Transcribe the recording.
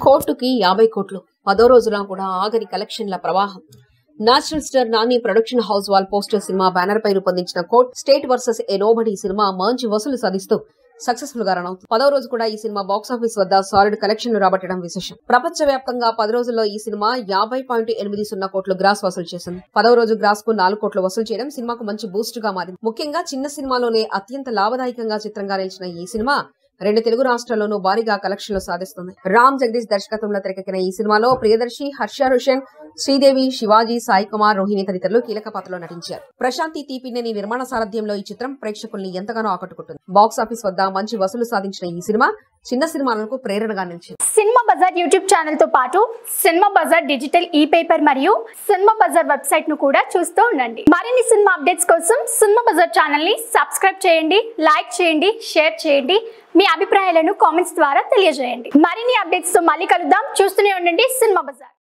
కోర్టుకి 50 కోట్లు 10వ రోజున కూడా ఆగని కలెక్షన్ల ప్రవాహం. National star Nani production house wall poster cinema banner పై రూపొందించిన court state versus a nobody cinema మంచి వసూలు సాధిస్తూ సక్సెస్ఫుల్ గా రన్ అవుతుంది. 10వ రోజు కూడా ఈ సినిమా బాక్సాఫీస్ వద్ద సాలిడ్ కలెక్షన్లు రాబట్టడం విశేషం. ప్రపంచ వ్యాప్తంగా 10 రోజుల్లో ఈ సినిమా 50.80 కోట్లు గ్రాస్ వసూలు చేసింది. 10వ రోజు గ్రాస్ కు 4 కోట్లు వసూలు చేయడం సినిమాకు మంచి బూస్ట్ గా మారింది. ముఖ్యంగా చిన్న సినిమాలోనే అత్యంత లాభదాయకంగా చిత్రంగా నిలిచిన ఈ సినిమా 2 తెలుగు రాష్ట్రాల్లోనూ భారీగా కలెక్షన్లు సాధిస్తుంది. రామ్ జగదీష్ దర్శకత్వంలో తెరకెక్కిన ఈ సినిమాలో ప్రియదర్శి, హర్ష రోషన్, శ్రీదేవి, శివాజీ, సాయి కుమార్, రోహిణి తదితరులు కీలక పాత్రలో నటించారు. ప్రశాంతి తీపినేని నిర్మాణ సారథ్యంలో ఈ చిత్రం ప్రేక్షకుల్ని ఎంతగానో ఆకట్టుకుంటుంది. బాక్సాఫీస్ వద్ద మంచి వసూలు సాధించిన ఈ సినిమా చిన్న సినిమాలకు ప్రేరణగా నిలిచింది. సినిమా బజార్ యూట్యూబ్ ఛానల్ తో పాటు సినిమా బజార్ డిజిటల్ ఈ-పేపర్ మరియు సినిమా బజార్ వెబ్సైట్ ను కూడా చూస్తూ ఉండండి. మరిన్ని సినిమా అప్డేట్స్ కోసం సినిమా బజార్ ఛానల్ ని సబ్స్క్రైబ్ చేయండి, లైక్ చేయండి, షేర్ చేయండి. మీ అభిప్రాయాలను కామెంట్స్ ద్వారా తెలియజేయండి. మరిన్ని అప్డేట్స్ తో మళ్ళీ కలుద్దాం. చూస్తూనే ఉండండి సినిమా బజార్.